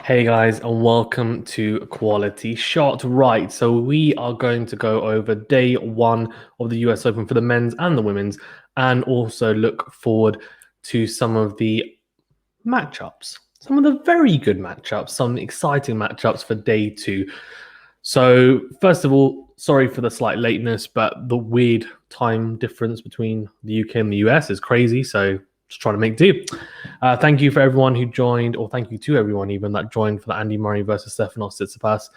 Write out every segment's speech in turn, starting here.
Hey guys, and welcome to Quality Shot. Right, so we are going to go over day one of the US Open for the men's and the women's, and also look forward to some of the matchups, some of the very good matchups, some exciting matchups for day two. So, first of all, sorry for the slight lateness, but the weird time difference between the UK and the US is crazy. So, just trying to make do. Thank you for everyone who joined, or thank you to everyone even that joined for the Andy Murray versus Stefanos Tsitsipas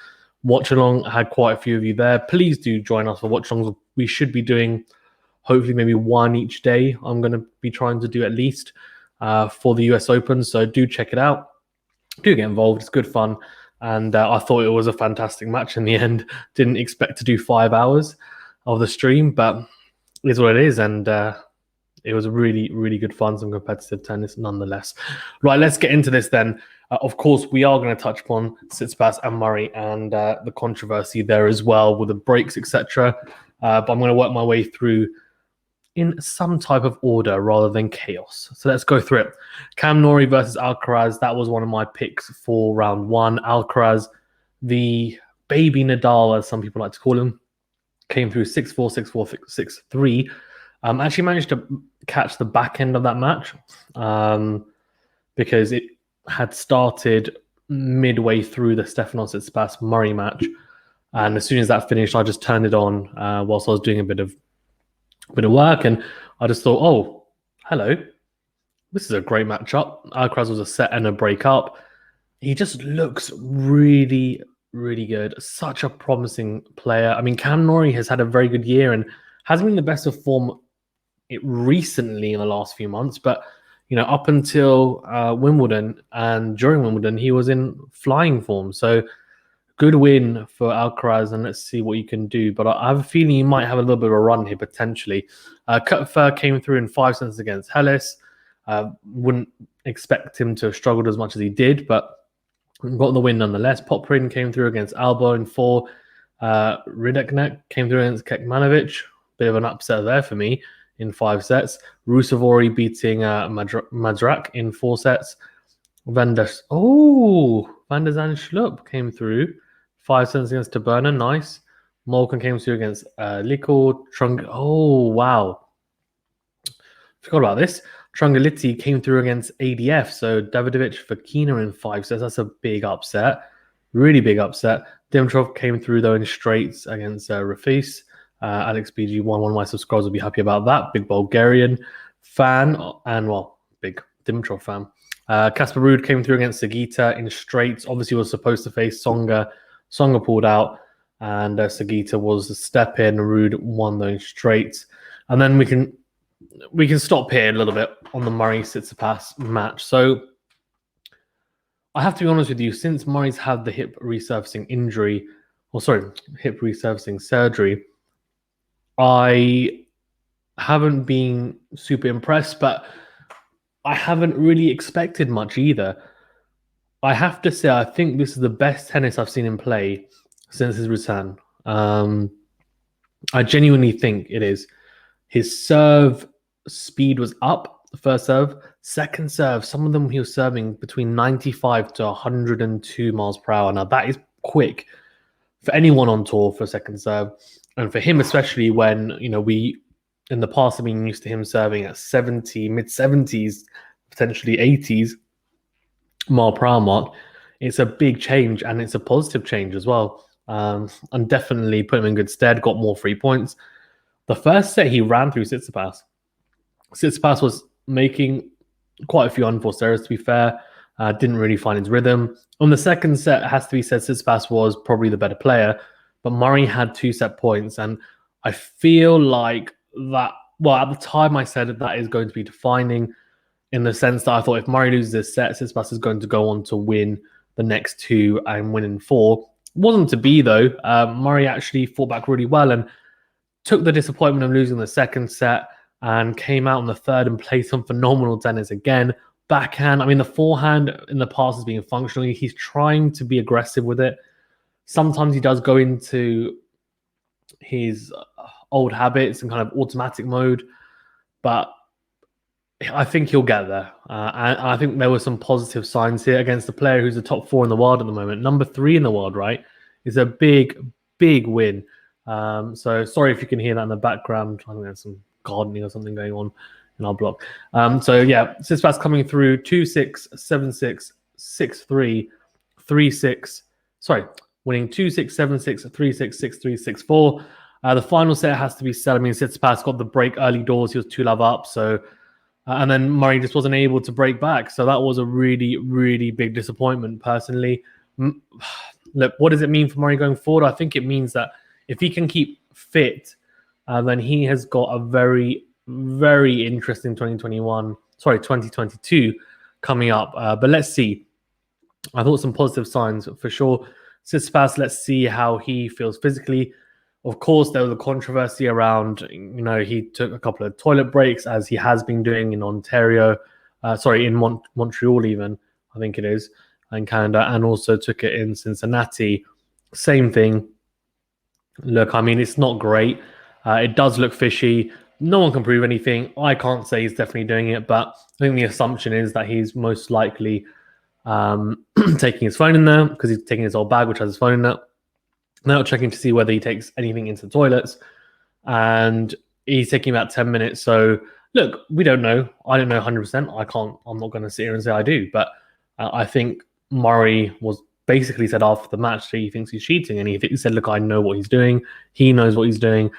watch along. I had quite a few of you there. Please do join us for watch alongs. We should be doing hopefully maybe one each day. I'm going to be trying to do at least for the US Open. So do check it out. Do get involved. It's good fun. And I thought it was a fantastic match in the end. Didn't expect to do 5 hours of the stream, but it is what it is. And it was really, really good fun, some competitive tennis nonetheless. Right, let's get into this then. Of course, we are going to touch upon Tsitsipas and Murray and the controversy there as well with the breaks, etc. But I'm going to work my way through in some type of order rather than chaos. So let's go through it. Cam Norrie versus Alcaraz. That was one of my picks for round one. Alcaraz, the baby Nadal, as some people like to call him, came through 6-4, 6-4, 6-3. Actually managed to catch the back end of that match because it had started midway through the Stefanos Tsitsipas Murray match, and as soon as that finished, I just turned it on whilst I was doing a bit of work, and I just thought, oh, hello, this is a great matchup. Alcaraz was a set and a break up. He just looks really, really good. Such a promising player. I mean, Cam Norrie has had a very good year and hasn't been the best of form recently in the last few months, but up until Wimbledon and during Wimbledon, he was in flying form. So good win for Alcaraz, and let's see what you can do. But I have a feeling you might have a little bit of a run here potentially. Cutfer came through in 5 sets against Hellas. Wouldn't expect him to have struggled as much as he did, but got the win nonetheless. Poprin came through against Alba in 4. Rideknek came through against Kekmanovic. Bit of an upset there for me in 5 sets. Rusevori beating Madrak in 4 sets. Van der Zandschulp came through 5 sets against Taberna. Nice. Malkin came through against Liko. Oh, wow. Forgot about this. Trungelliti came through against ADF. So Davidovich Fokina in 5 sets. That's a big upset. Really big upset. Dimitrov came through, though, in straights against Rafis. Alex BG1, one of my subscribers will be happy about that. Big Bulgarian fan and, well, big Dimitrov fan. Casper Ruud came through against Sagita in straights. Obviously was supposed to face Songa. Songa pulled out, and Sagita was a step in. Ruud won those straights. And then we can stop here a little bit on the Murray-Tsitsipas match. So I have to be honest with you, since Murray's had the hip resurfacing surgery, I haven't been super impressed, but I haven't really expected much either. I have to say, I think this is the best tennis I've seen him play since his return. I genuinely think it is. His serve speed was up, the first serve. Second serve, some of them he was serving between 95 to 102 miles per hour. Now, that is quick for anyone on tour for second serve. And for him, especially when, we in the past have been used to him serving at 70, mid-70s, potentially 80s mile per hour mark, it's a big change, and it's a positive change as well. And definitely put him in good stead, got more free points. The first set he ran through Tsitsipas. Tsitsipas was making quite a few unforced errors, to be fair. Didn't really find his rhythm. On the second set, it has to be said, Tsitsipas was probably the better player, but Murray had 2 set points, and I feel like that, well, at the time I said that is going to be defining, in the sense that I thought if Murray loses this set, Tsitsipas is going to go on to win the next 2 and win in 4. Wasn't to be, though. Murray actually fought back really well and took the disappointment of losing the second set and came out in the third and played some phenomenal tennis again. Backhand, I mean, the forehand in the past has been functional. He's trying to be aggressive with it. Sometimes he does go into his old habits and kind of automatic mode, but I think he'll get there. And I think there were some positive signs here against the player who's the top 4 in the world at the moment. Number 3 in the world, right? Is a big, big win. So sorry if you can hear that in the background. I think there's some gardening or something going on in our block. So yeah, Tsitsipas coming through 2-6, 7-6, 6-3, 3-6. Sorry, winning 2-6, 7-6, 3-6, 6-3, 6-4. The final set has to be set. I mean, Tsitsipas got the break early doors. He was 2-love up. So, and then Murray just wasn't able to break back. So that was a really, really big disappointment personally. Look, what does it mean for Murray going forward? I think it means that if he can keep fit, then he has got a very, very interesting 2022 coming up. But let's see. I thought some positive signs for sure. Tsitsipas, let's see how he feels physically. Of course, there was a controversy around, he took a couple of toilet breaks as he has been doing in Ontario, in Montreal even, I think it is, in Canada, and also took it in Cincinnati. Same thing. Look, I mean, it's not great. It does look fishy. No one can prove anything. I can't say he's definitely doing it, but I think the assumption is that he's most likely taking his phone in there because he's taking his old bag, which has his phone in it. Now checking to see whether he takes anything into the toilets, and he's taking about 10 minutes. So look, we don't know. I don't know 100%. I'm not going to sit here and say I do, but I think Murray was basically said after the match that he thinks he's cheating, and he said, look, I know what he's doing. He knows what he's doing,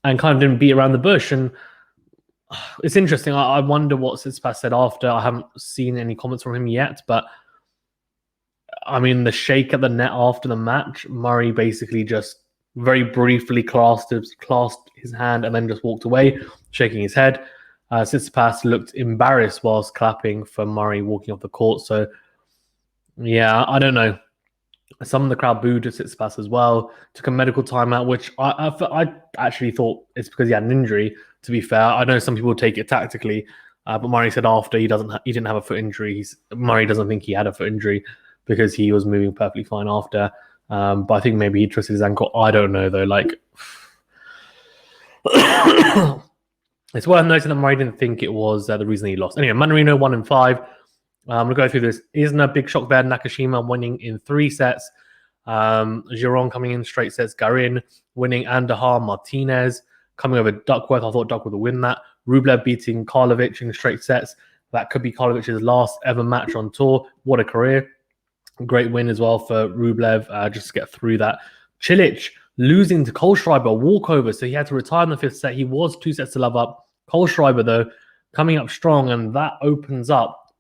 and kind of didn't beat around the bush. And it's interesting. I wonder what Tsitsipas said after. I haven't seen any comments from him yet, but I mean, the shake at the net after the match, Murray basically just very briefly clasped his hand and then just walked away, shaking his head. Tsitsipas looked embarrassed whilst clapping for Murray walking off the court. So, yeah, I don't know. Some of the crowd booed at Tsitsipas as well. Took a medical timeout, which I actually thought it's because he had an injury, to be fair. I know some people take it tactically, but Murray said after he didn't have a foot injury. Murray doesn't think he had a foot injury, because he was moving perfectly fine after. But I think maybe he twisted his ankle. I don't know, though. It's worth noting that Murray didn't think it was the reason he lost. Anyway, Manarino 1-5. I'm going to go through this. Isna, big shock there. Nakashima winning in 3 sets. Giron coming in straight sets. Garin winning Andahar. Martinez coming over Duckworth. I thought Duckworth would win that. Rublev beating Karlovic in straight sets. That could be Karlovic's last ever match on tour. What a career. Great win as well for Rublev, just to get through that. Cilic losing to Kohlschreiber, walkover, so he had to retire in the 5th set. He was 2 sets to love up. Kohlschreiber, though, coming up strong, and that opens up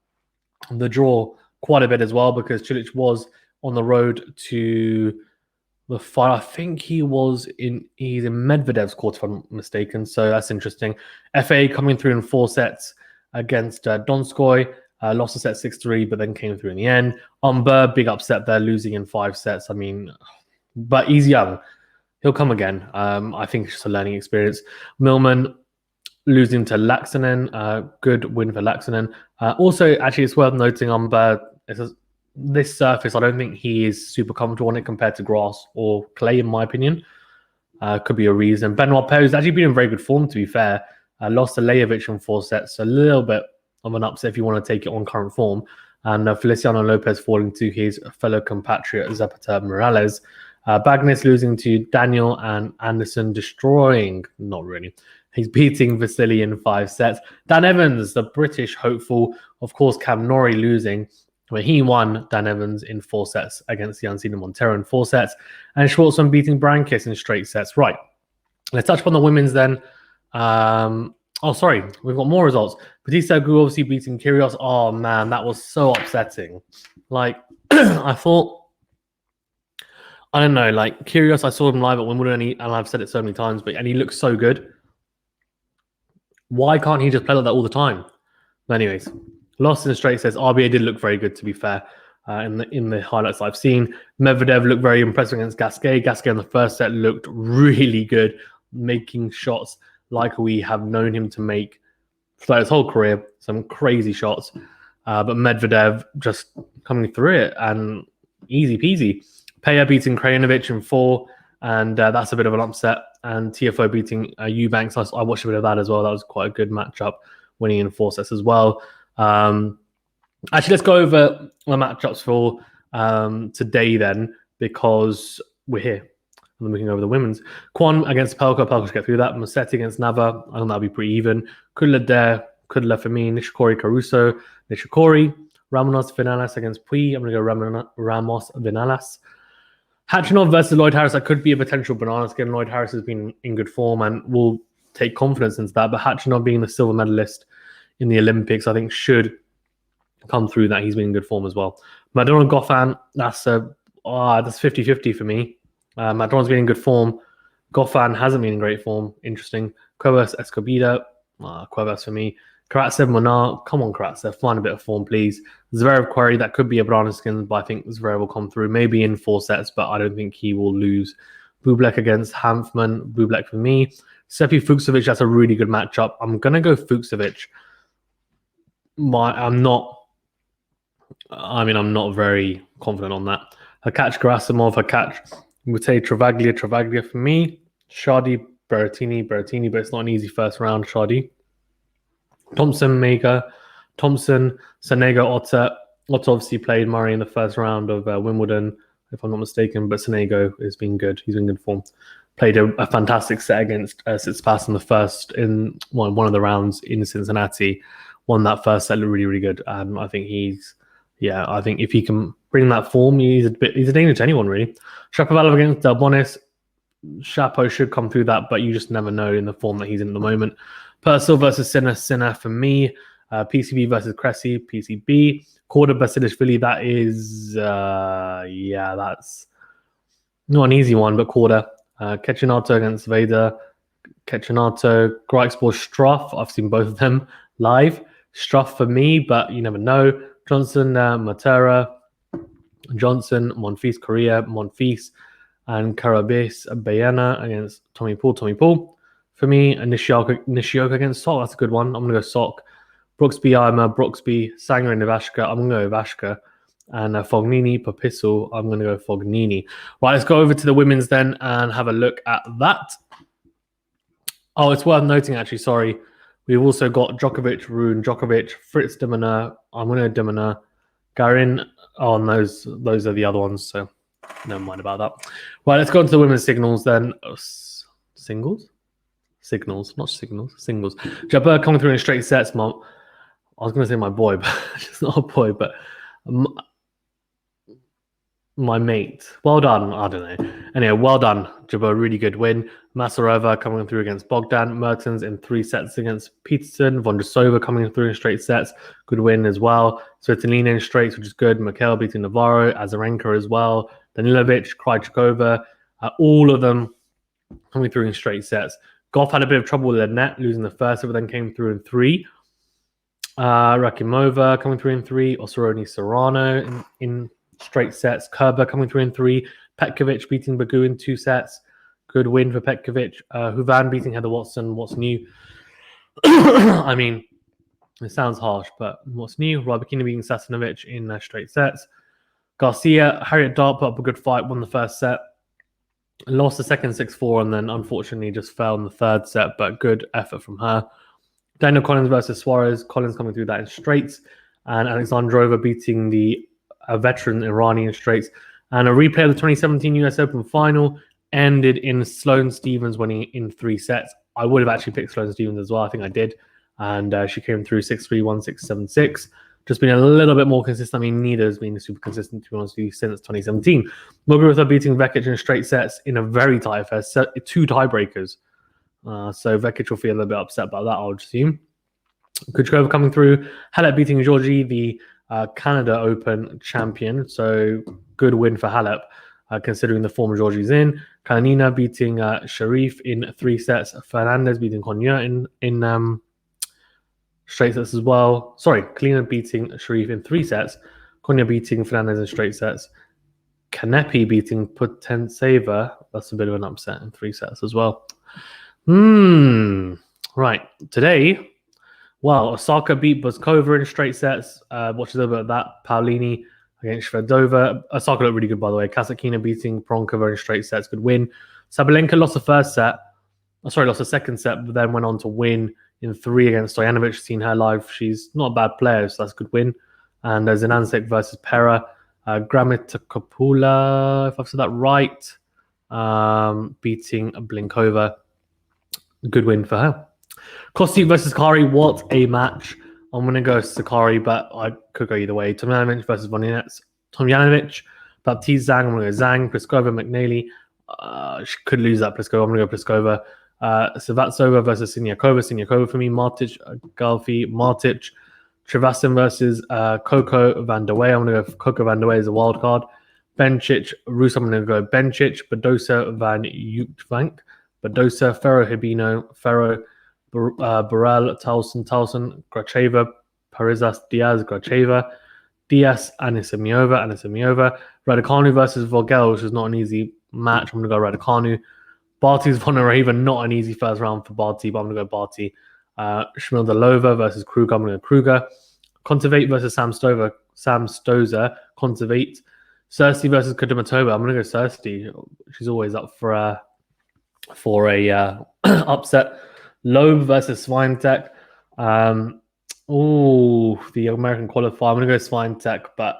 the draw quite a bit as well, because Cilic was on the road to the final. I think he's in Medvedev's court, if I'm not mistaken, so that's interesting. FA coming through in 4 sets against Donskoy. Lost a set 6-3, but then came through in the end. Umber, big upset there, losing in 5 sets. I mean, but he's young. He'll come again. I think it's just a learning experience. Millman losing to Laxonen. Good win for Laxonen. Also, actually, it's worth noting Umber, this surface, I don't think he is super comfortable on it compared to grass or clay, in my opinion. Could be a reason. Benoit Paire has actually been in very good form, to be fair. Lost to Lajovic in 4 sets. A little bit of an upset if you want to take it on current form. And Feliciano Lopez falling to his fellow compatriot Zapata Morales. Bagnis losing to Daniel, and Anderson destroying, not really. He's beating Vasily in 5 sets. Dan Evans, the British hopeful. Of course, Cam Norrie losing. When he won, Dan Evans in 4 sets against Yancina Montero in 4 sets. And Schwartzman beating Brankis in straight sets. Right. Let's touch upon the women's then. Oh, sorry. We've got more results. Batista Agut obviously beating Kyrgios. Oh, man, that was so upsetting. I thought, I don't know, Kyrgios, I saw him live at Wimbledon, and I've said it so many times, and he looks so good. Why can't he just play like that all the time? But anyways, lost in straight sets. RBA did look very good, to be fair, in the highlights I've seen. Medvedev looked very impressive against Gasquet. Gasquet in the first set looked really good, making shots like we have known him to make throughout his whole career. Some crazy shots. But Medvedev just coming through it, and easy peasy. Peja beating Krajinovic in 4, and that's a bit of an upset. And TFO beating Eubanks. I watched a bit of that as well. That was quite a good matchup. winning in 4 sets as well. Actually, let's go over the matchups for today then, because we're here. And then we can go over the women's. Kwon against Pelka. Pelka should get through that. Musetti against Nava. I think that'll be pretty even. Kudla there. Kudla for me. Nishikori Caruso. Nishikori. Ramos Vinalas against Pui. I'm going to go Ramos Vinalas. Khachanov versus Lloyd Harris. That could be a potential banana skin. Lloyd Harris has been in good form and will take confidence into that. But Khachanov being the silver medalist in the Olympics, I think should come through that. He's been in good form as well. Madonna Goffin, that's 50-50 for me. Madonna's been in good form. Goffin hasn't been in great form. Interesting. Cuevas Escobedo. Cuevas for me. Karatsev Monar. Come on, Karatsev. Find a bit of form, please. Zverev Query. That could be a banana skin, but I think Zverev will come through. Maybe in 4 sets, but I don't think he will lose. Bublik against Hanfman. Bublik for me. Sepi Fucsovic. That's a really good matchup. I'm going to go Fucsovic. I'm not very confident on that. Hakac Gerasimov. Hakac. Would say Travaglia for me. Shardy, Berrettini, but it's not an easy first round. Shardy. Thompson, Mega. Thompson, Sonego, Otter. Otter obviously played Murray in the first round of Wimbledon, if I'm not mistaken, but Sonego has been good. He's in good form. Played a fantastic set against Tsitsipas in one of the rounds in Cincinnati. Won that first set, really, really good. And I think I think if he can bring that form, he's a danger to anyone, really. Shapovalov against Delbonis. Chapo should come through that, but you just never know in the form that he's in at the moment. Purcell versus Sinner for me. PCB versus Cressy, PCB. Korda Basilishvili, that is, that's not an easy one, but Korda. Kecinato against Vader. Kecinato, Greixborg, Struff. I've seen both of them live. Struff for me, but you never know. Johnson, Matera, Johnson, Monfils, Korea, Monfils, and Karabis, Bayana against Tommy Paul. For me, Nishioka against Sok. That's a good one. I'm going to go Sok. Brooksby, Ima, Brooksby, Sanger, and Ivashka. I'm going to go Ivashka. And Fognini, Papisso. I'm going to go Fognini. Right, let's go over to the women's then and have a look at that. Oh, it's worth noting, actually, sorry. We've also got Djokovic, Rune, Djokovic, Fritz Diminer. I'm going to Diminer. Garin. Oh, and those are the other ones, so never mind about that. Right, let's go into the women's signals then. Singles? Signals, not signals. Singles. Jabber coming through in straight sets. I was going to say my boy, but it's not a boy, but my mate. Well done. I don't know. Anyway, well done, Jabber. Really good win. Masarova coming through against Bogdan. Mertens in 3 sets against Peterson. Vondrousova coming through in straight sets. Good win as well. Svitolina in straights, which is good. Mikhail beating Navarro. Azarenka as well. Danilovic, Krejcikova. All of them coming through in straight sets. Goff had a bit of trouble with the net, losing the first, but then came through in 3. Rakimova coming through in 3. Osironi Serrano in straight sets. Kerber coming through in 3. Petkovic beating Bagu in 2 sets. Good win for Petkovic. Huvan beating Heather Watson. What's new? I mean, it sounds harsh, but what's new? Rybakina beating Sasanovic in straight sets. Garcia, Harriet Dart put up a good fight, won the first set. Lost the second 6-4 and then unfortunately just fell in the third set, but good effort from her. Daniel Collins versus Suarez. Collins coming through that in straights. And Alexandrova beating the veteran Iranian in straights. And a replay of the 2017 US Open final ended in Sloane Stephens winning in 3 sets. I would have actually picked Sloane Stephens as well. I think I did. And she came through 6-3, 1-6, 7-6. Just been a little bit more consistent. I mean, neither has been super consistent, to be honest with you, since 2017. Muguruza beating Vekic in straight sets in a very tight affair. 2 tiebreakers. So Vekic will feel a little bit upset about that, I would assume. Kuchkova coming through. Halep beating Georgie, the Canada Open champion. So good win for Halep, considering the form Georgie's in. Kalinina beating Sharif in 3 sets. Fernandez beating Konya in straight sets as well. Sorry, Kalina beating Sharif in 3 sets. Konya beating Fernandez in straight sets. Kanepi beating Potentseva. That's a bit of an upset in 3 sets as well. Right. Today, well, Osaka beat Boskova in straight sets. Watch a little bit of that. Paolini against Shvedova. Osaka looked really good, by the way. Kasatkina beating Pronkova in straight sets. Good win. Sabalenka lost the second set, but then went on to win in 3 against Stojanovic. Seen her live. She's not a bad player, so that's a good win. And there's an Anzek versus Pera. Gramitokopula, if I've said that right, beating Blinkova. Good win for her. Kostic versus Sakari, what a match. I'm going to go Sakari, but I could go either way. Tomljanovic versus Voninets. Tomljanovic, Baptiste Zhang, I'm going to go Zhang. Pliskova, McNeely. She could lose that Pliskova. I'm going to go Pliskova. Savatsova versus Siniakova. Siniakova for me. Martic, Galfi, Martic. Trevasin versus Coco Van der Wey. I'm going to go Coco Van der Wey as a wild card. Bencic, Rus, I'm going to go Bencic. Badosa Van Uytvank. Badosa, Ferro Hibino, Ferro, Burrell, Towson, Gracheva, Parizas, Diaz, Gracheva, Diaz, Anisimiova, Raducanu versus Vogel, which is not an easy match. I'm going to go Raducanu. Barty's Vonareva, not an easy first round for Barty, but I'm going to go Barty. Shmildalova versus Kruger, I'm going to go Kruger. Kontaveit versus Sam Stosur, Kontaveit. Cersei versus Kudermetova, I'm going to go Cersei. She's always up for a upset. Loeb versus Swiatek. The American qualifier. I'm going to go Swiatek, but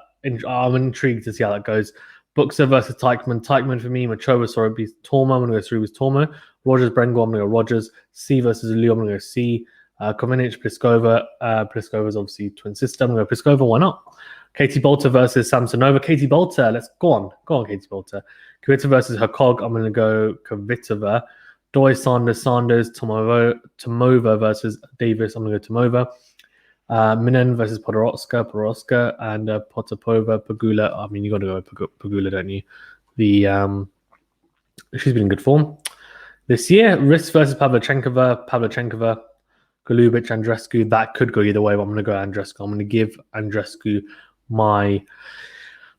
I'm intrigued to see how that goes. Buxer versus Teichmann. Teichmann for me. Machova, Sorobis, Tormo. I'm going to go Sorobis, Tormo. Rogers, Brengel. I'm going to go Rogers. C versus Liu. I'm going to go C. Kovinic, Pliskova. Pliskova is obviously twin sister. I'm going to go Pliskova. Why not? Katie Bolter versus Samsonova. Katie Bolter. Let's go on. Go on, Katie Bolter. Kvitova versus Hakog. I'm going to go Kvitova. Doi, Sanders, Tomova versus Davis. I'm going to go Tomova. Minen versus Podoroska, and Potapova, Pagula. I mean, you got to go Pagula, don't you? She's been in good form this year. Riss versus Pavlyuchenkova, Golubic, Andreescu. That could go either way, but I'm going to go Andreescu. I'm going to give Andreescu my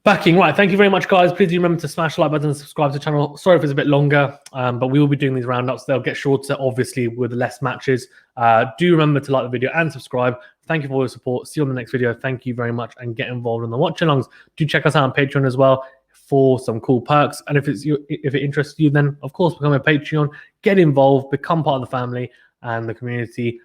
backing. Right, thank you very much, guys. Please do remember to smash the like button and subscribe to the channel. Sorry if it's a bit longer, but we will be doing these roundups. They'll get shorter, obviously, with less matches. Do remember to like the video and subscribe. Thank you for all your support. See you on the next video. Thank you very much, and get involved in the watch-alongs. Do check us out on Patreon as well for some cool perks. And if it interests you, then of course become a Patreon. Get involved, become part of the family and the community.